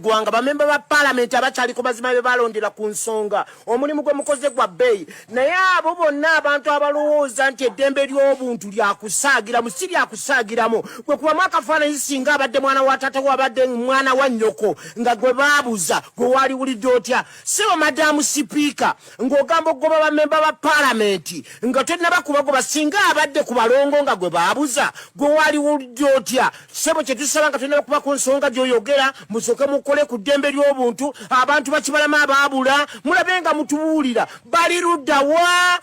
gwanga bamemba ba parliament abachali ko bazima be balondera ku nsonga omulimu gwe mukoze gwa bay naye abo bonna abantu abalowooza nti eddembe ly'obuntu lyakusaagira musiri akusaagiramo gwe kuba mwakafaananyi singa abadde mwana wa taata wabadde mwana wa nnyoko nga gwe baabuza gwe wali wulidde otya sebo madamu sipiika ng'ogamba okugoba bamemba ba parliament nga tennabakubagoba singa abadde ku balongo nga gwe baabuza gwe wali wulidde otya sebo kye tusaba nga tennabakuba ku nsonga gy'oyogera musooke mukole ku ddembe ly'obuntu abantu bakibalama abaabula mulabe nga mutubuulira bali ludda wa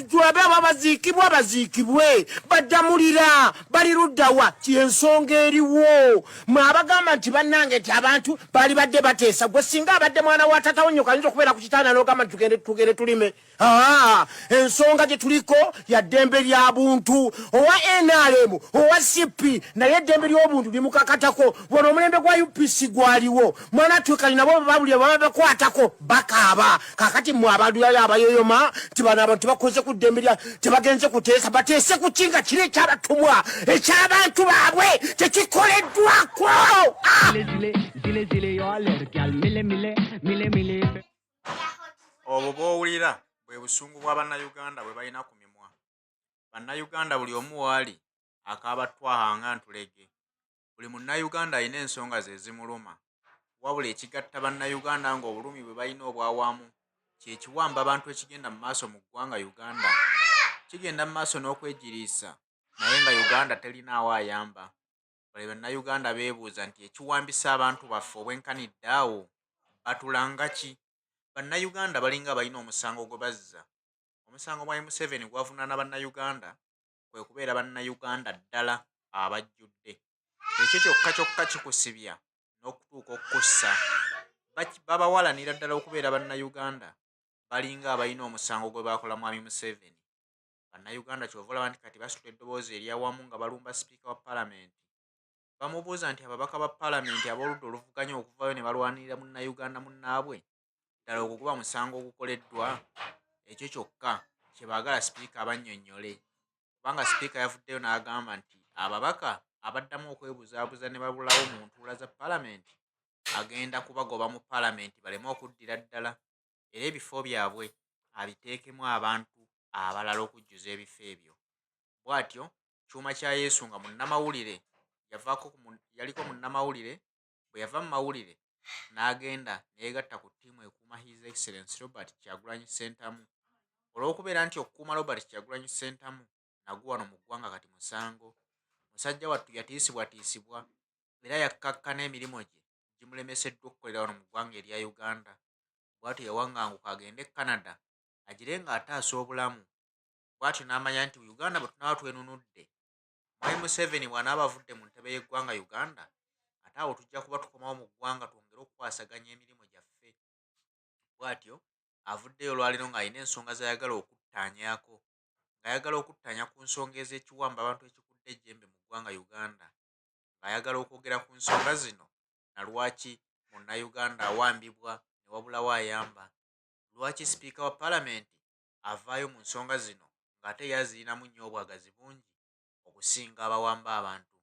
tulabe abaziikibwa baziikibwe baddamulira bali ludda wa kyensonga eriwo mwe abagamba nti bannange nti abantu bali badde bateesa gwe singa abadde mwana wa taata wonnyo kayinza okubeera ku kitanda n'ogamba nti tugende tulime ensonga gye tuliko ya ddembe lya buntu owa NRM owa CP naye eddembe ly'obuntu limukakatako wano omulembe gwa UPC gwaliwo mwana twekali nabo babulya babakwatako bakaaba kakati mwe abantu abayoyoma tibana abantu bakoze ku ddembe lya tebagenze kuteesa bateese ku kinga kiri ekyabatumwa eky'abantu baabwe tekikoleddwako obwo bw'owulira bwe busungu bwa bannayuganda bwe balina ku mimwa. Bannayuganda buli omu waali akaaba twaha nga ntulege. Buli munnayuganda alina ensonga ze zimuluma. Wabula ekigatta bannayuganda ng'obulumi bwe balina obwawamu kye kiwamba abantu ekigenda mu maaso mu ggwanga Uganda. Kigenda mu maaso n'okwegiriisa naye nga Uganda terinaawo ayamba. Bali bannayuganda beebuuza nti ekiwambisa abantu baffe obwenkanidde awo batulanga ki? Bannayuganda balinga balina omusango gwe bazza. Omusango mwa Museveni gwavunaana bannayuganda kwe kubeera bannayuganda ddala abajjudde. Ekyo kyokka kikusibya n'okutuuka okussa. Babawalanira ddala okubeera bannayuganda balinga abalina omusango gwe baakola mwami Museveni. Bannayuganda kyova olaba nti kati basitula eddoboozi eryawamu nga balumba sipiika wa palamenti. Bamubuuza nti ababaka ba palamenti ab'oludda oluvuganya okuvayo ne balwanirira munnayuganda munnaabwe ddala ogwo guba musango ogukoleddwa. Ekyo kyokka kye baagala sipiika abannyonnyole kubanga sipiika yavuddeyo n'agamba nti ababaka abaddamu okwebuzaabuza ne babulawo mu ntuula za palamenti agenda kubagoba mu palamenti baleme okuddira ddala era ebifo byabwe abiteekemu abantu abalala okujjuza ebifo ebyo. Bw'atyo kyuma kya Yesu nga munnamawulire yaliko munnamawulire bwe yava mu mawulire n'agenda neegatta ku ttiimu ekuuma His Excellency Robert Kyagulanyi Ssentamu. Olw'okubeera nti okukuuma Robert Kyagulanyi Ssentamu nagwo wano mu ggwanga kati musango. Musajja wattu yatiisibwatiisibwa era yakkakkana emirimu gye gimulemeseddwa okukolera wano mu ggwanga erya Uganda. Bw'atyo yawanganguka agende e Canada agire ng'ataasa obulamu. Bw'atyo n'amanya nti Uganda bwe tunaba twenunudde mwami Museveni bw'anaaba avudde mu ntebe y'eggwanga Uganda ate awo tujja kuba tukomawo mu ggwanga twongere okukwasaganya emirimu gyaffe. Bw'atyo avuddeyo olwaliro ng'alina ensonga z'ayagala okuttaanyaako ng'ayagala okuttaanya ku nsonga ez'ekiwamba abantu ekikudde ejjembe mu ggwanga Uganda ng'ayagala okwogera ku nsonga zino na lwaki munnayuganda awambibwa ne wabulawo ayamba. Lwaki sipiika wa palamenti avaayo mu nsonga zino ng'ate yazirinamu nnyo obwagazi bungi okusinga abawamba abantu.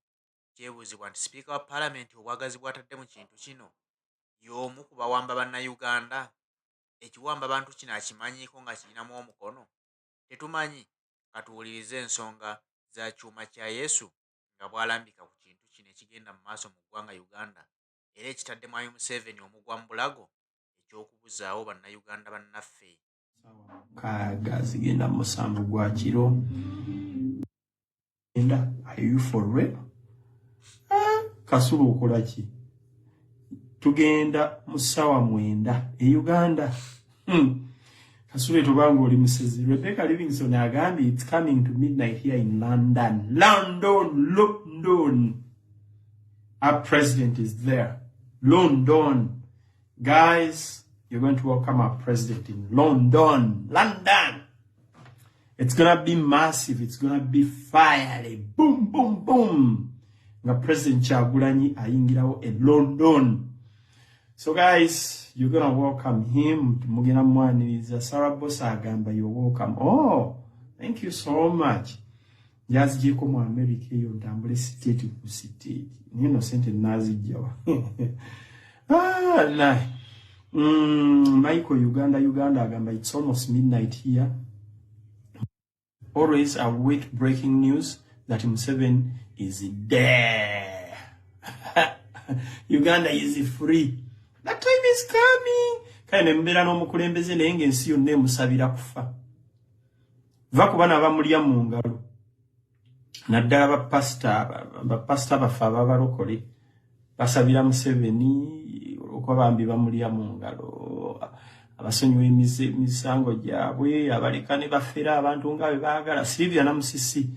Kyebuuzibwa nti sipiika wa palamenti obwagazi bw'atadde mu kintu kino y'omu ku bawamba bannayuganda. Ekiwamba abantu kino akimanyiiko nga kirinamu omukono? Tetumanyi. Katuwulirize ensonga za kyuma kya Yesu nga bw'alambika ku kintu kino ekigenda mu maaso mu ggwanga Uganda era ekitadde mwami Museveni omugwa mu bulago eky'okubuzaawo bannayuganda bannaffe. Kaaga zigenda mu musanvu gwa kiro. Are you for real? Kasulu okola ki? Tugenda mu ssaawa 9 e Uganda. Kasule tobanga oli musezi. Rebecca Livingston agambye it's coming to midnight here in London. London. Our president is there. London. Guys, you're going to welcome our president in London. It's going to be massive. It's going to be fiery. Boom, boom, boom. Nga President Kyagulanyi ayingirawo in London. So guys, you're going to welcome him. Mugina mwaniriza Sarah Bosa agamba you're welcome. Oh, thank you so much. Yazijeko mu America yo ndambule state ku state. Nino sente nazijjawa. Michael, Uganda, Agamba, it's almost midnight here. Always await breaking news that Museveni is there. Uganda is free. That time is coming. Kaya mbera n'omukulembeze naye ng'ensi yonna emusabira kufa. Va ku bana abamulya mu ngalo. Naddala bapasita bafe ababalokole basabira Museveni olw'okuba bambi bamulya mu ngalo. Abasonyiwa emisango gyabwe abaleka ne bafera abantu nga bwe baagala. Sylvia Namusisi,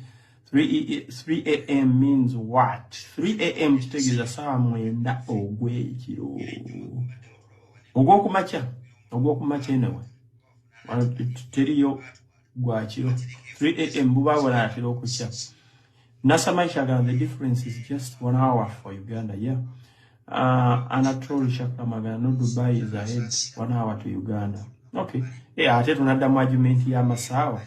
3 a.m. means what? 3 a.m. kitegeeza saawa 9 ogw'ekiro. Ogw'okumakya enewe. Teriyo gwa kiro. 3 a.m. buba bw'anaatera okukya. Nasamaisha, the difference is just 1 hour for Uganda, yeah. Anatoli Shakramagana, no Dubai is ahead 1 hour to Uganda. Okay. Yeah, I tell you another argument here, Masawa.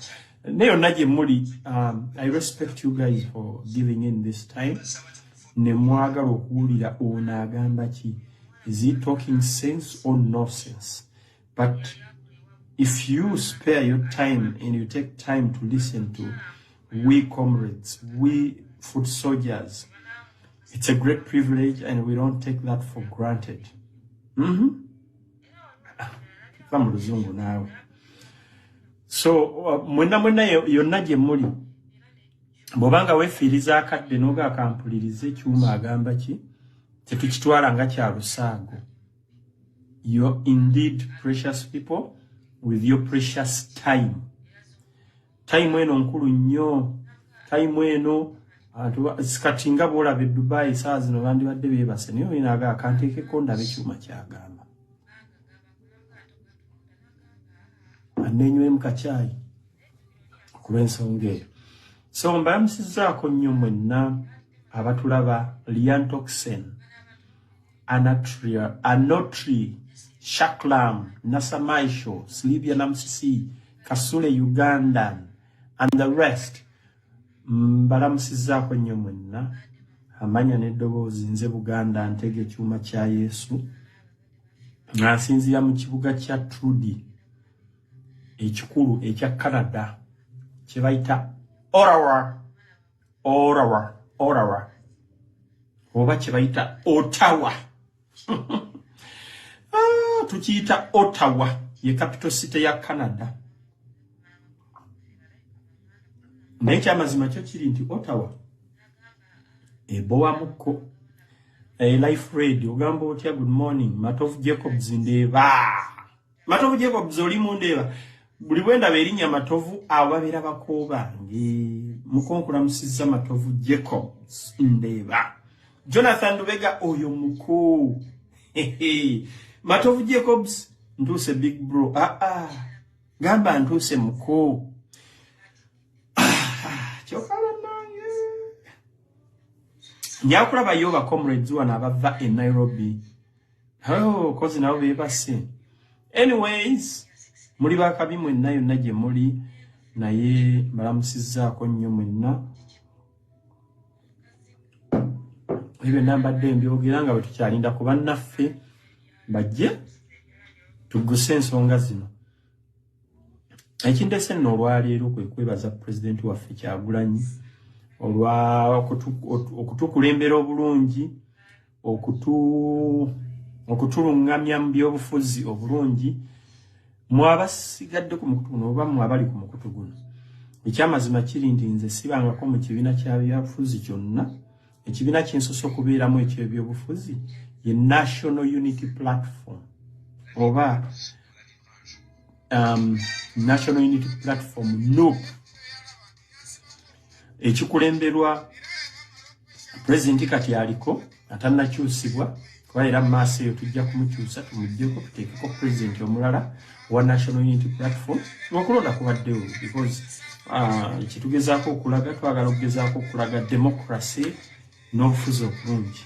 Neo Naji Muri, I respect you guys for giving in this time. Nemwaga Rokulida Onagambachi. Is he talking sense or nonsense? But if you spare your time and you take time to listen to we comrades, we foot soldiers, it's a great privilege and we don't take that for granted. So, mwena yonna gye muli, bw'obanga weefiiriza akadde n'oga akampulirize kyuma agamba ki, tetukitwala nga kya lusaago. You're indeed precious people with your precious time. Time eno nkulu nnyo. Time eno sikati nga bw'olaba e Dubai saa zino bandibadde beebase naye olina aga akanteekeko ndabe ekyuma kyagamba. Anenywemu kacaayi kulw'ensonga eyo. So mbamusizzaako nnyo mwenna abatulaba Liantoxen, Anotri, Shaklam, Nasamaisho, Sylvia Namusisi, Kasule Ugandan, and the rest. Mbalamusizzaako nnyo mwenna amanya n'eddoboozi nze Buganda Ntege ekyuma kya Yesu ng'asinziira mu kibuga kya Trudy ekikulu ekya Canada kye bayita Ottawa oba kye bayita Ottawa. Tukiyita Ottawa, ye capital city ya Canada. Naye kyamazima kyo kiri nti Ottawa ebowamuko. Life Radio ogamba otya? Good morning. Matovu Jacobs ndeeba. Matovu Jacobs oli mundeeba. Buli bwendaba erinnya Matovu ababeera bakooba mukonkula musizza Matovu Jacobs ndeeba. Jonathan Lubega oyo muko. Matovu Jacobs ntuuse big bro. Gamba ntuuse muko. Nyakulaba yoba comrades wano abava in Nairobi. Kozi nabo beebase. Anyways, muli bakabi mwenna yonna gye muli naye mbalamusizzaako nnyo mwenna. Ebyo nambadde mbyogera nga bwe tukyalinda ku bannaffe bajje tugguse ensonga zino. Ekindese nno olwaleero kwe kwebaza pulezidenti waffe Kyagulanyi okutukulembera obulungi, okutulungamya mu byobufuzi obulungi, mwabasigadde ku mukutu guno oba mwabali ku mukutu guno. Ekyamazima kiri nti nze sibangako mu kibiina kya byabufuzi kyonna. Ekibiina kinsosa okubeeramu eky'ebyobufuzi ye National Unity Platform oba National Unity Platform NUP ekikulemberwa President kati aliko atannakyusibwa kuba era maaso eyo tujja kumukyusa tumugyeko tuteekeko President omulala wa National Unity Platform okulonda kubaddewo because ekitugezaako okulaga twagala okugezaako okulaga democracy n'obufuzi obulungi.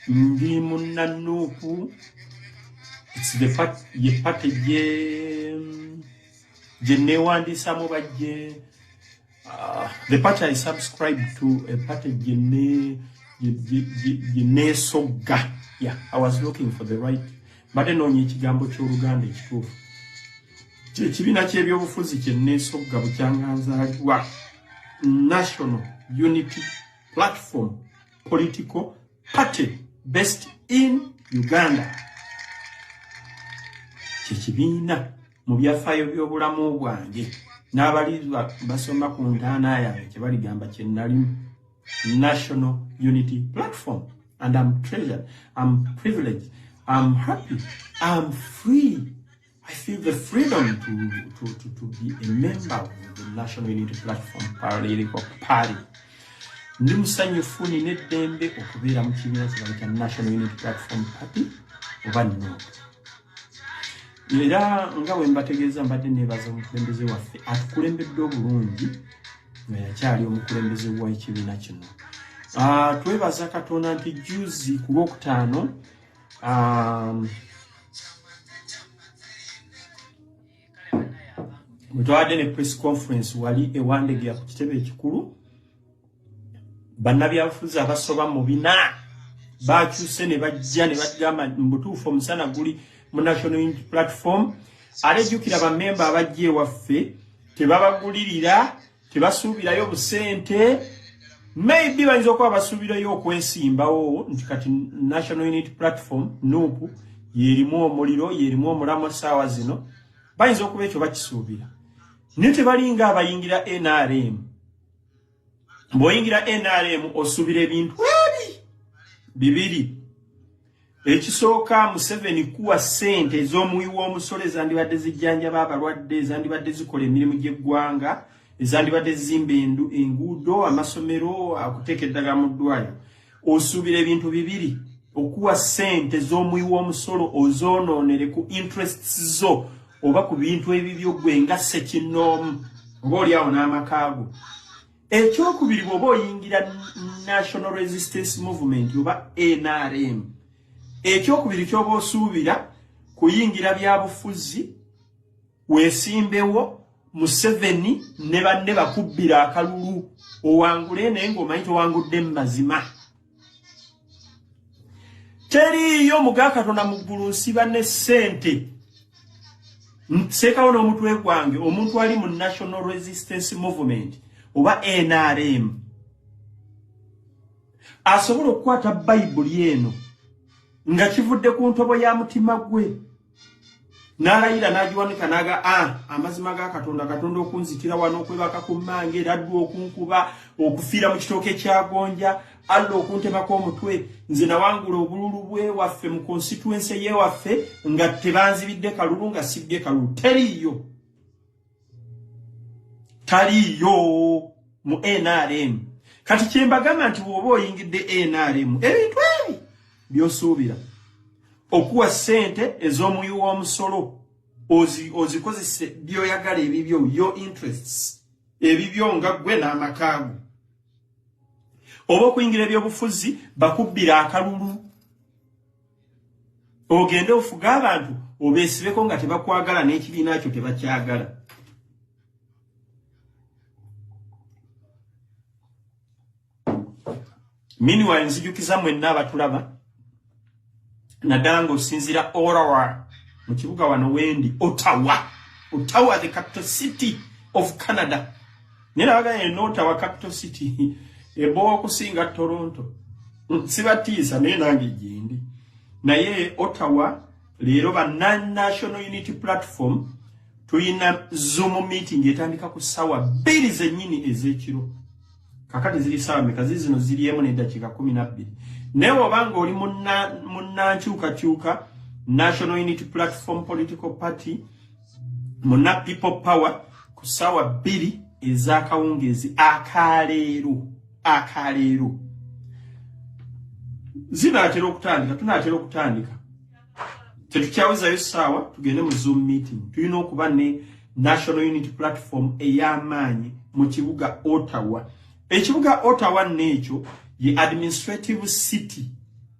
Ndi munna NUP. It's the part ye party je newandisamu bajje the party I subscribe to a party je Nesoga. Yeah, I was looking for the right. But no nyikigambo ky'Oluganda ekituufu. Ekibiina ky'ebyobufuzi kye Nesoga bukyanganzaalibwa National Unity Platform Political Party based in Uganda. Kibiina mu byafaayo by'obulamu bwange n'abali basoma ku ntaana yange kye baligamba kye nali National Unity Platform. And I'm treasured, I'm privileged, I'm happy, I'm free. I feel the freedom to be a member of the National Unity Platform Political Party. Ndi musanyufu nina eddembe okubeera mu kibiina kye National Unity Platform Party oba no. Era nga bwe mbategeeza mbadde neebaza omukulembeze waffe atukulembedde obulungi nga yakyali omukulembeze w'ekibiina kino. Twebaza Katonda nti juzi ku Lwokutaano mutwadde ne press conference wali ewandegera ku kitebe ekikulu bannabyabufuzi abasoba mu 4 bakyuse ne bajja ne bagamba mbutuufu omusana guli mu National Unity Platform alejjukira bammemba abajja ewaffe tebabagulirira tebasuubirayo busente maybe bayinza okuba basuubirayo okwesimbawo nti kati National Unity Platform NUP yerimu omuliro yerimu omulamu saawa zino bayinza okuba ekyo bakisuubira naye tebalinga abayingira NRM. Bw'oyingira NRM osuubira ebintu bibiri. Ekisooka Museveni kuwa ssente ez'omuwi w'omusolo ezandibadde zijjanjaba abalwadde ezandibadde zikola emirimu gy'eggwanga ezandibadde zizimba enguudo amasomero akuteeka eddagala mu ddwaliro. Osuubira ebintu bibiri okuwa ssente ez'omuwi w'omusolo ozoonoonere ku interests zo oba ku bintu ebibyo gwe nga ssekinnoomu oba oli awo n'amakaago. Ekyokubiri bw'oba oyingira National Resistance Movement oba NRM. Ekyokubiri ky'oba osuubira kuyingira byabufuzi weesimbewo Museveni ne banne bakubbira akalulu owangule naye ng'omanyi towangudde mu mazima. Teriiyo muga Katonda mu ggulu nsiba ne ssente nseekawo n'omutwe gwange omuntu ali mu National Resistance Movement oba NRM asobola okukwata Bayibuli eno nga kivudde ku ntobo ya mutima gwe n'alayira n'agiwanika n'aga amazima ga Katonda okunzitira wano okwebaka ku mmange eraddu okunkuba okufiira mu kitooke kyagonja alla okuntemako omutwe nze nawangula obululu bwe waffe mu constituency ye waffe nga tebanzibidde kalulu nga sibbye kalulu. Taliyo mu NRM. Kati kyembagamba nti bw'oba oyingidde NRM ebintu ebi by'osuubira okuwa ssente ez'omuwi w'omusolo ozikozese by'oyagala ebibyo your interests ebibyo nga ggwe n'amakaago oba okuyingira ebyobufuzi bakubbira akalulu ogende ofuga abantu obeesibeko nga tebakwagala n'ekibiina kyo tebakyagala. Meanwhile nzijukiza mwenna abatulaba naddala ng'osinzira Orawa mu kibuga wano wendi Ottawa the capital city of Canada. Naye nabagamba eno Ottawa capital city ebowa okusinga Toronto. Sibatiisa naye nange gyendi. Naye Ottawa leero ba National Unity Platform tuyina Zoom meeting etandika ku ssaawa 2 zennyini ez'ekiro. Kakati ziri ssaawa meka zino ziri emu n'eddakiika 12. Naye obanga oli munnankyukakyuka National Unity Platform Political Party munna People Power ku ssaawa 2 ez'akawungeezi akaleero zinaatera okutandika tetukyawezayo ssaawa tugende mu Zoom meeting. Tulina okuba ne National Unity Platform ey'amaanyi mu kibuga Ottawa. Ekibuga Ottawa n'ekyo ye administrative city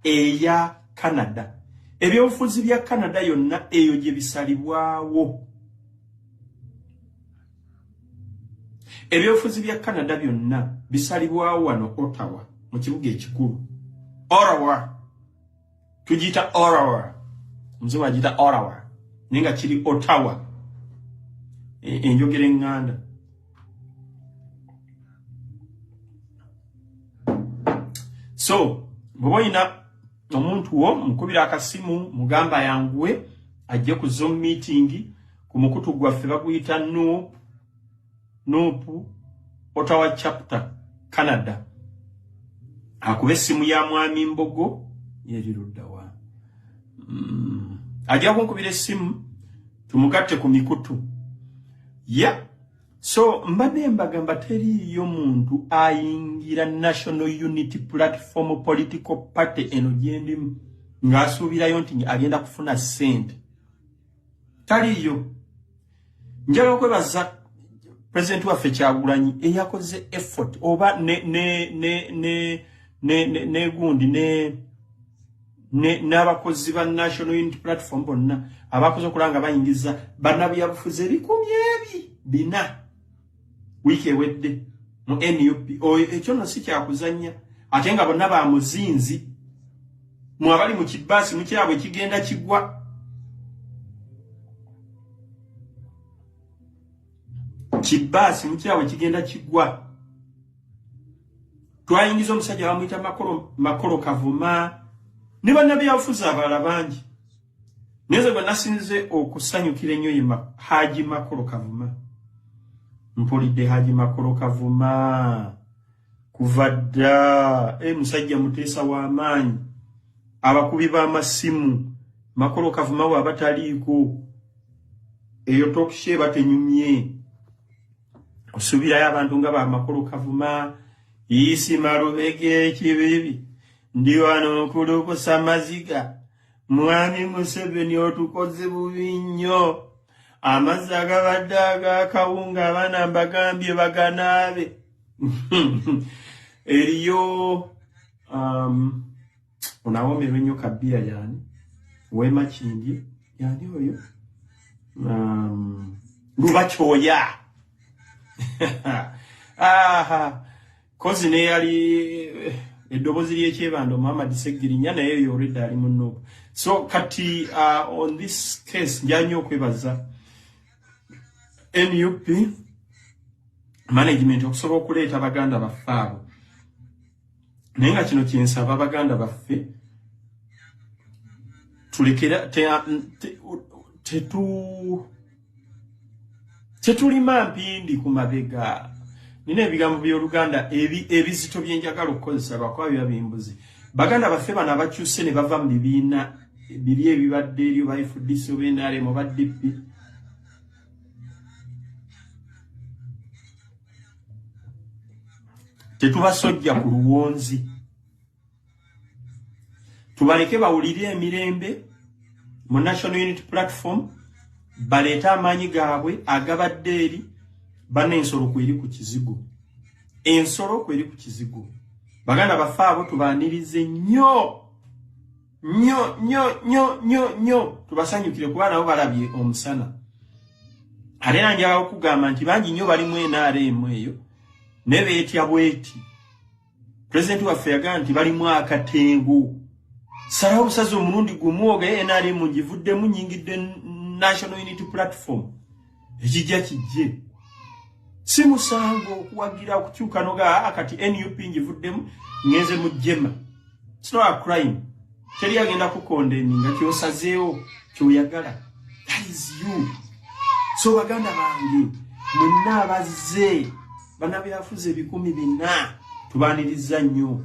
eya Canada. Ebyobufuzi bya Canada yonna eyo gye bisalibwawo. Ebyobufuzi bya Canada byonna bisalibwawo wano Ottawa mu kibuga ekikulu. Orawa. Tujita Orawa. Mzungu ajita Orawa. Ninga chiri Ottawa. Enjogere nganda. So, mwoina omuntu wo mukubira akasimu mugamba yanguwe ajje ku Zoom meeting ku mukutu gwaffe baguyita Nupu Ottawa chapter Canada. Akube essimu ya mwami Mbogo yeriruddawa. Ajja kunkubira essimu tumugatte ku mikutu. So mbadde mbagamba teriyo muntu ayingira National Unity Platform political party eno gyendi ngasuubirayo nti agenda kufuna sente. Taliyo. Njala okwebaza President waffe Kyagulanyi eyakoze effort oba ne gundi n'abakozi ba National Unity Platform bonna abakoze okulanga bayingiza bannabyabufuzi 200 wiki ewedde mu NUP ekyo no si kyakuzanya ate nga bonna ba muzinzi mu abali mu kibasi mu kyabwe kigenda kigwa. Kibasi mu kyabwe kigenda kigwa. Twayingiza omusajja bamuyita makolo kavuma ne bannabyabufuzi abalala bangi. Neze bwe nasinze okusanyukira ennyo ye Haji Makolo Kavuma. Mpulidde Haji Makolo Kavuma kuvadda musajja muteesa w'amaanyi abakubi b'amasimu Makolo Kavuma wa bataliiko eyo tokishe batenyumye osubirayo abantu nga ba Makolo Kavuma isi marubege kibibi ndi wano okulukusa maziga mwami Museveni otukoze bubi nnyo amazzi agabadde ag'akawunga abaana mbagambye baganaabe. Eriyo onawoomerwa ennyo kabbiya yani Wema Kindi yani oyo Lubakyoya kozi ne yali edobozi ly'ekyebando Muhammad Segirinya naye yoredde ali muno. So kati on this case njanyo okwebaza NUP management okusobola okuleeta baganda baffe abo. Naye nga kino kyensaba abaganda baffe tulekera tetulima mpindi ku mabega. Nina ebigambo by'Oluganda ebizito byenjagala okukozesa lwakuba bimbuzi. Baganda baffe bano abakyuse ne bava mu bibiina biri ebibadde eryo ba FDC oba NRM oba DP. Tetubasojja ku luwonzi. Tubaleke bawulire emirembe mu National Unity Platform baleeta amaanyi gaabwe agabadde eri bana ensolo kweri ku kizigo. Ensolo kweri ku kizigo. Baganda baffe abo tubaanirize nnyo. Tubasanyukire kuba nabo balabye omusana. Ate nanjala okugamba nti bangi nnyo bali mu NRM eyo ne beetya bweti. President waffe yagamba nti balimu akatengu. Salawo obusazi omulundi gumu ogaye NRM ngivuddemu nyingidde National Unity Platform. Ekijja kijje. Si musango okuwagira okukyuka noga akati NUP ngivuddemu ngenze mu jema. It's not a crime. Teri agenda kukondeminga kyosazeewo kyoyagala. That is you. So baganda bange mwenna abazze banabyafuze 100 tubaniriza nnyo.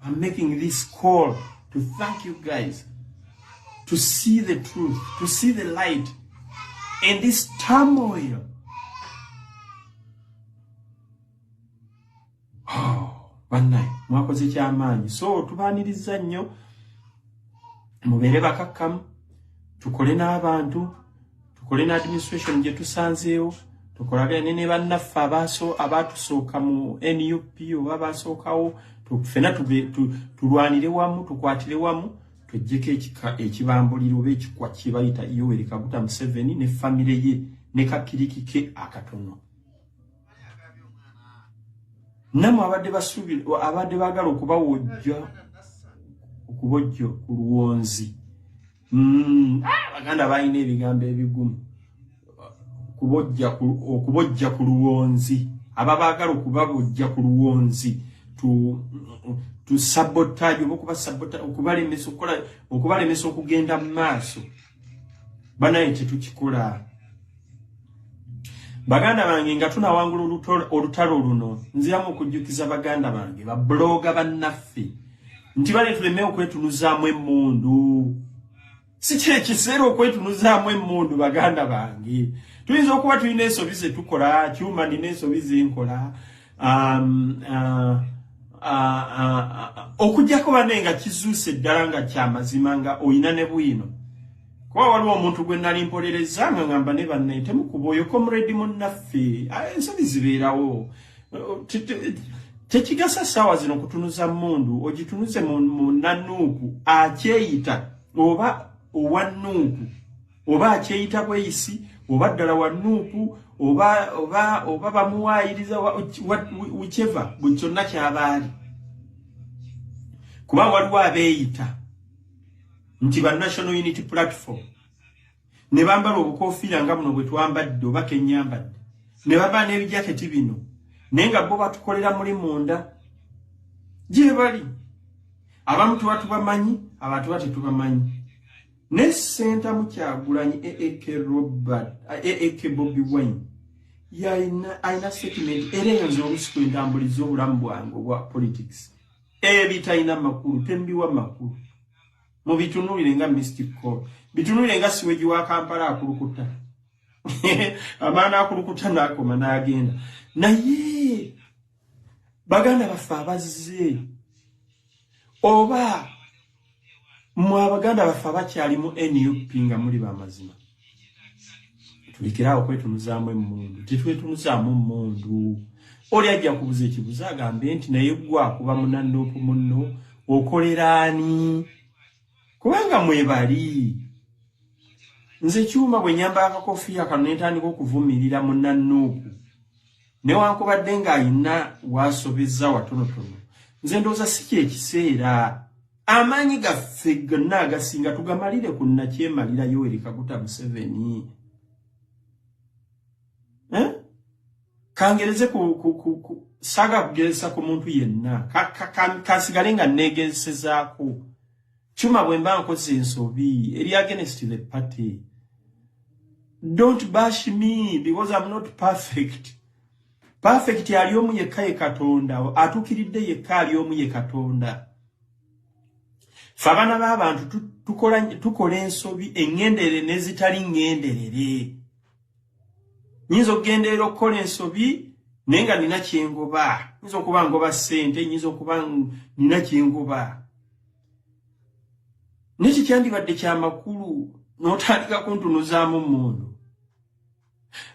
I'm making this call to thank you guys, to see the truth, to see the light in this turmoil. Banna mwakoze kyamaanyi. So tubaniriza nnyo mubere bakakkamu tukole n'abantu tukole na administration gye tusanzeewo tukolagane ne bannaffe abatusooka mu NUP oba basookawo tufena tulwanire wamu tukwatire wamu twejjeko ekibambuliro oba ekikwa kibayita Yoweri Kaguta Museveni ne famire ye ne kakirikike akatono. Namu abadde basubira abadde bagala okubawojja okubojjo ku luwonzi. Baganda balina ebigambo ebigumu. Okubojja ku luwonzi. Ababaagala okubabojja ku luwonzi. To sabotage okubalemesa okugenda mu maaso. Banaye tetukikola. Baganda bange nga tunawangula olutalo luno, nziramu okujjukiza baganda bange babloga bannaffe nti bale tuleme okwetunuzaamu emmundu. Si kye kiseera okwetunuzaamu emmundu baganda bange. Tuyinza okuba tulina ensobi ze tukola, kyuma nina ensobi ze nkola. Okujjako bane nga kizuuse ddala nga kyamazima nga oyina ne bwino. Kuba waliwo omuntu gwe nali mpolereza nga ngamba ne banne temukuba oyo comrade munnaffe. Ensobi zibeerawo. Tekigasa ssaawa zino kutunuza mmundu, ogitunuze mu nannuuku akyeyita oba owannuuku, oba akyeyita bweyisi, oba ddala wannuuku, oba bamuwaayiriza whichever, buli kyonna ky'abaali. Kuba waliwo abeeyita nti ba National Unity Platform ne bambala obukoofiira nga buno bwe twambadde oba kennyambadde, ne bambala n'ebijaketi bino naye nga bo batukolera muli munda gye bali. Abamu tuba tubamanyi, abantu ba tetubamanyi. Ne Senta Kyagulanyi AAK Bobi Wine ayina statement erenza olusiku entambuliza obulamu bwange obwa politics. Bitalina makulu, tembiwa makulu. Mu bitunulire nga Mystic Call. Bitunulire nga siweji wa Kampala akulukuta. Amaana akulukuta n'akoma n'agenda. Naye baganda baffe abazze oba mu abaganda baffe abakyali mu NUP nga muli b'amazima. Tulikirawo kwetunuzaamu emmundu, tetwetunuzaamu mmundu. Oli ajja kubuza ekibuzo agambe nti naye gwa kuba munannuupu munno okolera ani? Kubanga mwebali. Nze kyuma bwe nyamba akakoofiira kano ne ntandika okuvumirira munannuupu. Newankubadde ng'ayina waasobezza watonotono. Nze ndowooza si kyekiseera. Amaanyi gaffe gonna agasinga tugamalire ku nnakyemalira Yoweri Kaguta Museveni. Kangereze saga kugeresa ku muntu yenna. Kasigale nga neegezesezaako. Kyuma bwe mba nkoze ensobi eri against the party. Don't bash me because I'm not perfect. Perfect yali omu yekka ye Katonda, atukiridde yekka ali omu ye Katonda. Fabana b'abantu tukola ensobi engenderere n'ezitali ngenderere. Nyinza okugenderera okukola ensobi naye nga nina kyengoba. Nyinza okuba ngoba ssente, nyinza okuba nina kyengoba. Niki kyandibadde kyamakulu n'otandika kuntunuzaamu mmundu.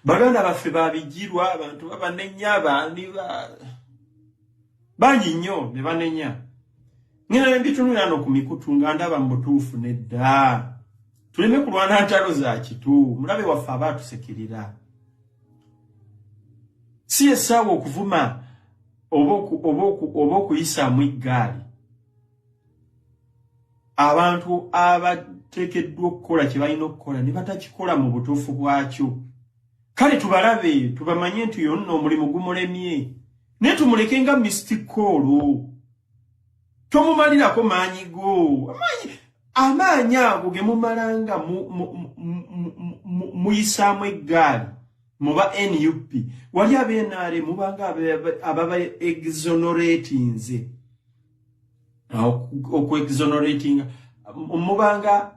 Baganda baffe babijjirwa abantu babanenya abandi bangi nnyo ne banenya. Ngenda ne mbitunulira no ku mikutu nga ndaba mu butuufu nedda. Tuleme kulwana ntalo za kitu. Mulabe waffe abaatusekirira. Si essaawa okuvuma oba okuyisaamu eggaali. Abantu abateekeddwa okukola kye balina okukola ne batakikola mu butuufu bwakyo. Kale tubalabe, tubamanye nti yonna omulimu gumulemye. Naye tumuleke nga Mystic Call. Tomumalirako maanyi go. Amaanyi ago ge mumalanga muyisaamu eggaali muba NUP. Wali ab'NRM mubanga ababa exoneratinze. Okwe-exonerating mubanga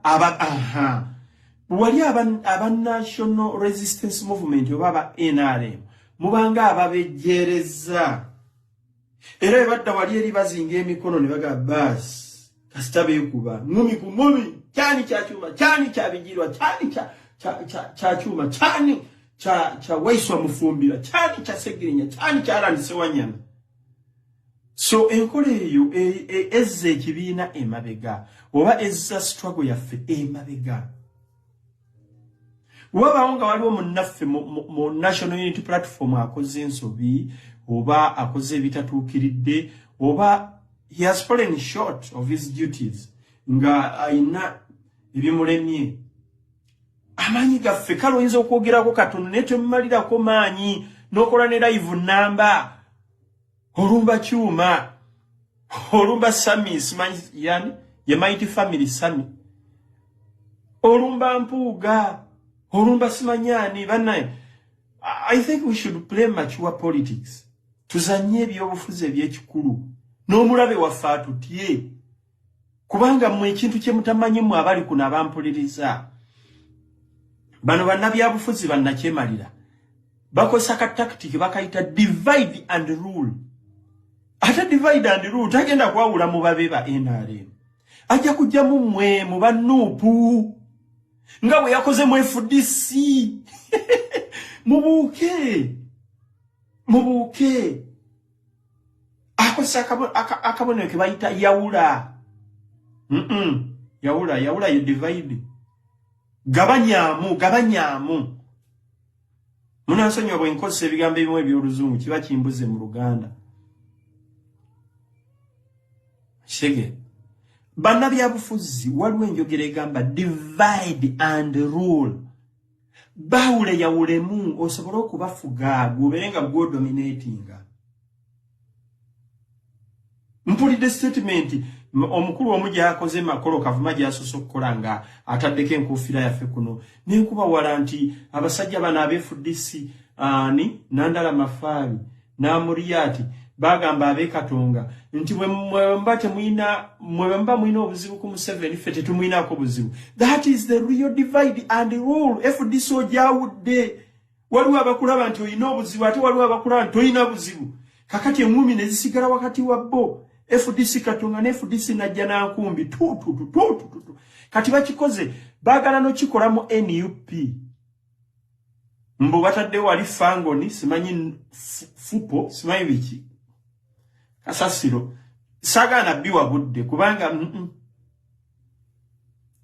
wali aba National Resistance Movement oba aba NRM mubanga ababejjereza. Era ebadda wali eri bazinga emikono ne baga basi kasita beekuba ngumi ku ngumi, kyani kya kyuma, kyani kya bijirwa, kyani kya kyuma, kyani kya waiswa mufumbira, kyani kya segirinya, kyani kya landise wanyana. So enkola eyo ezza ekibiina emabega oba ezza struggle yaffe emabega. Wabaawo nga waliwo munnaffe mu National Unity Platform akoze ensobi oba akoze ebitatuukiridde oba he has fallen short of his duties. nga ayina ebimulemye amanyi gaffe kale oyinza okwogerako katono naye temumalirako maanyi n'okola ne live namba olumba kyuma olumba sami simanyi yani ye mighty family sami olumba mpuuga olumba simanyani bannaye. I think we should play mature politics. Tuzanye ebyobufuzi ebyekikulu n'omulabe waffe atutye kubanga mmwe ekintu kye mutamanyi mmwe abali kuno abampuliriza bano bannabyabufuzi bannakyemalira bakozesa ka tactic bakayita divide and rule. Ate divide and rule tagenda kwawula mu babe ba NRM ajja kujja mu mmwe mu bannuupu nga bwe yakoze mu FDC mubuuke akozesa akabonero ke bayita yawula. Yawula ye divide gabanyamu munansonyiwa bwe nkozesa ebigambo ebimu eby'oluzungu kiba kimbuze mu Luganda shege. Bannabyabufuzi waliwo enjogera egamba divide and rule. Bawule yawulemu osobola okubafuga gubenga gwo dominatinga. Mpulidde statement omukulu omujja akoze makolo kavuma jasoso okukola nga ataddeko enkuufira yaffe kuno nenkuba wala nti abasajja bano ab'FDC ani Nandala Mafari n'Amuriati bagamba ab'Ekatonga nti mwemba mwina obuzibu ku Museveni ffe tetumwinako buzibu. That is the real divide and rule. FDC ojawudde waliwo abakulaba nti oyina obuzibu ate waliwo abakulaba nti oyina buzibu kakati engumi ne zisigala wakati wa bo. FDC Katonga ne FDC najja na nkumbi kati bakikoze bagala no kikola mu NUP mbo batadde wali fangoni simanyi fupo simanyi biki kasasiro sagana biwa budde kubanga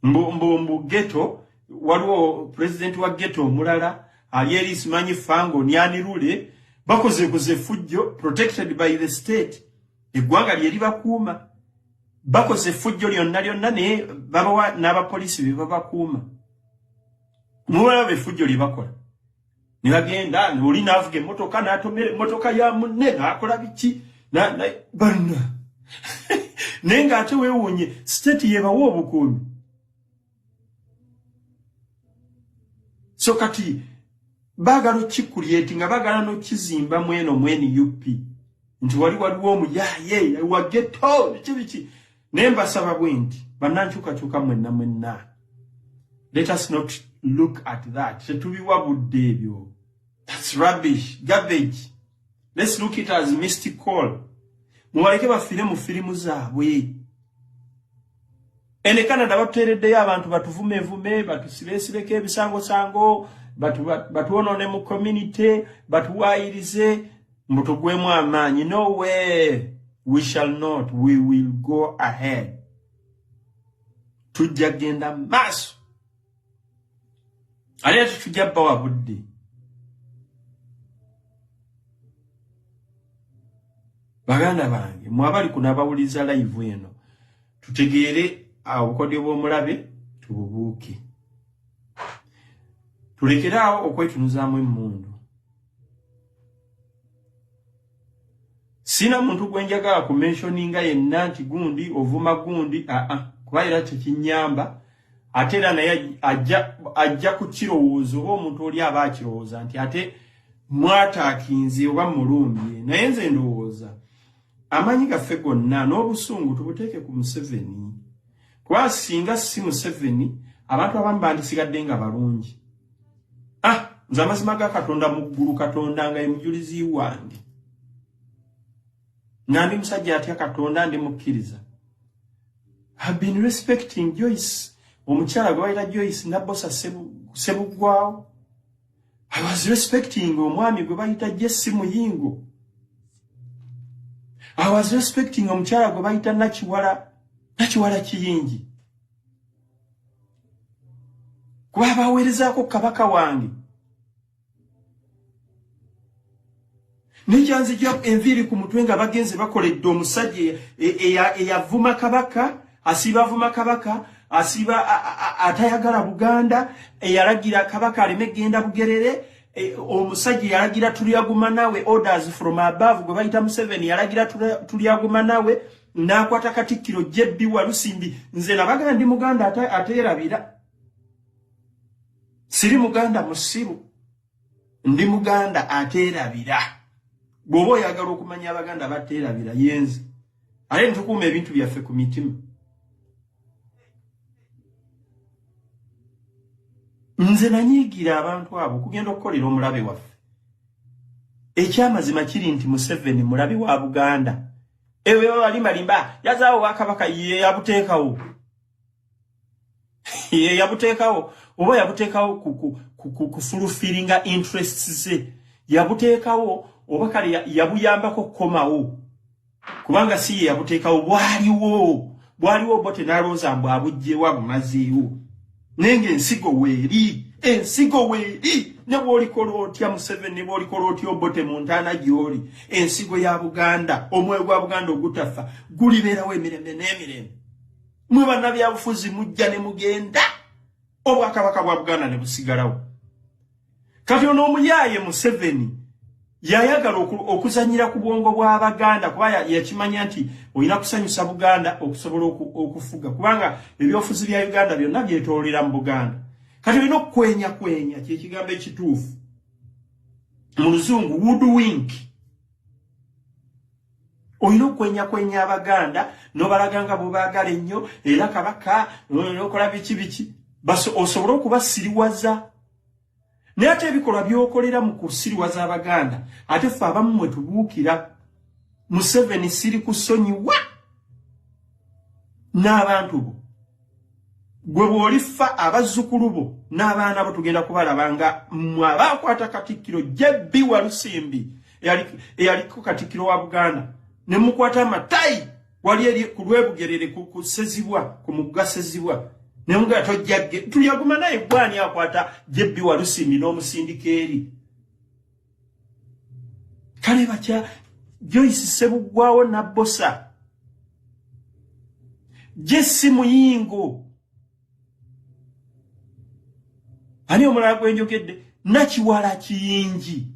mbo ghetto waliwo president wa ghetto mulala alieri simanyi fangoni yani rule bakoze fujjo protected by the state. Eggwanga lyeri bakuuma bakoze fujjo lyonna ne babawa n'abapoliisi be babakuuma muwala befujjo lye bakola ne bagenda oli n'avuga emmotoka n'atomera emmotoka ya munne n'akola biki Banna naye ng'ate weewuunye state yebawa obukuumi. So kati baagala okikulyeti nga baagala n'okizimba mweno mweni UP nti waliwo omuyaye wa ghetto biki naye mbasaba bwe nti bannankyukakyuka mwenna let us not look at that. Tetubiwabudde ebyo. That's rubbish, garbage. Let's look it as mystical. Muwaleke bafire mu firimu zaabwe. Ene Canada batutereddeyo abantu batuvumevume batusibesibeko ebisangosango batuwonone mu community batuwayirize mbutugwemu amaanyi. No way, we shall not. We will go ahead. Tujja genda maaso. Ale tujja bawa budde. Baganda bange mwabali kunabawuliza live eno tutegeere obukodyo bw'omulabe tububuuke tulekeraawo okwetunuzaamu emmundu. Sina muntu gwenjagala ku mentioninga yenna nti gundi ovuma gundi kuba era tekinyamba ate era naye ajja ku kirowoozo oba omuntu oli aba akirowooza nti ate mwataakinze oba mulumbye. Naye nze ndowooza amanyi gaffe gonna n'obusungu tubuteeke ku Museveni kuba singa si Museveni abantu abamu bandisigadde nga balungi. Nze amazima ga Katonda mu ggulu Katonda nga ye mujulizi wange nga ndi musajja atya Katonda ndi mukkiriza. I've been respecting Joyce omukyala gwe bayita Joyce Nabosa Sebugwawo. I was respecting omwami gwe bayita Jesse Muyingo. I was respecting omukyala gwe bayita Nakiwala Kiyingi. Kuba baweerezaako kabaka wange. Nekyanzija enviiri ku mutwe nga bagenze bakoledde omusajja eyavuma kabaka asiba vuma kabaka, asiba atayagala Buganda, yalagira kabaka aleme genda Bugerere, omusajja yalagira tulyaguma nawe, orders from above gwe bayita Museveni yalagira tulyaguma nawe, n'akwata Katikkiro Jebbi Walusimbi. Nze nabaga ndi Muganda ateerabira. Siri Muganda musiru. Ndi Muganda ateerabira. Bw'oba oyagala okumanya Abaganda bateerabira yenzi. Ale ntukuuma ebintu byaffe ku mitima. Nze nanyiigira abantu abo kugenda okukolera omulabe waffe. Ekyamazima kiri nti Museveni mulabe wa Buganda. Ewe walimba yazaawo wakabaka ye yabuteekawo. Ye yabuteekawo. Oba yabuteekawo kufulfilinga interests ze. Yabuteekawo oba kale yabuyambako komawo. Kubanga si yabuteekawo bwaliwo bote nalooza mbu abujjewa bumazeewo. Nenge ensigo weeri ne bw'olikola otya Museveni bw'olikola otya Obote Montana gy'oli ensigo ya Buganda omwoyo gwa Buganda ogutafa gulibeerawo emirembe n'emirembe. Mwe bannabyabufuzi mujja ne mugenda obwakabaka bwa Buganda ne busigalawo. Kati ono omuyaaye Museveni yayagala okuzanyira ku bwongo bw'Abaganda kuba yakimanya nti olina kusanyusa Buganda okusobola okufuga kubanga ebyofuzi bya Uganda byonna byetoolera mu Buganda. Kati olina okwenya kyekigambo ekituufu mu Luzungu woodwink. Olina okwenya Abaganda n'obalaganga bw'obaagala ennyo era kabaka n'okola biki osobola okubasiriwaza. Naye ate ebikolwa by'okolera mu kusiriwaza Abaganda ate ffe abamu mwe tubuukira. Museveni siri kusonyiwa n'abantu bo. Gwe bw'olifa abazzukulu bo n'abaana bo tugenda kubalabanga mmwe abaakwata Katikkiro Jebbi Walusimbi eyaliko Katikkiro wa Buganda ne mukwata amatayi wali eri ku Lwebugerere ku Ssezibwa ku mugga Ssezibwa. Nemuga tojjagge tulyaguma naye gwani akwata Jebbi Walusimbi n'omusindika eri. Kale batya Joyce Sebugwawo na Bosa Jesse Muyingo ani omulala gwenjogedde Nakiwala Kiyingi.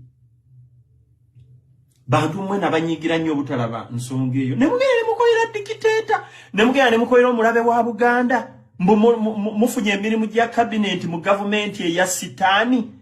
Bantu mmwe nabanyigira nnyo obutalaba nsonga eyo. Ne mugenda ne mukolera dikiteeta ne mugenda ne mukolera omulabe wa Buganda. Mufunye emirimu gya cabinet mu government eya sitaani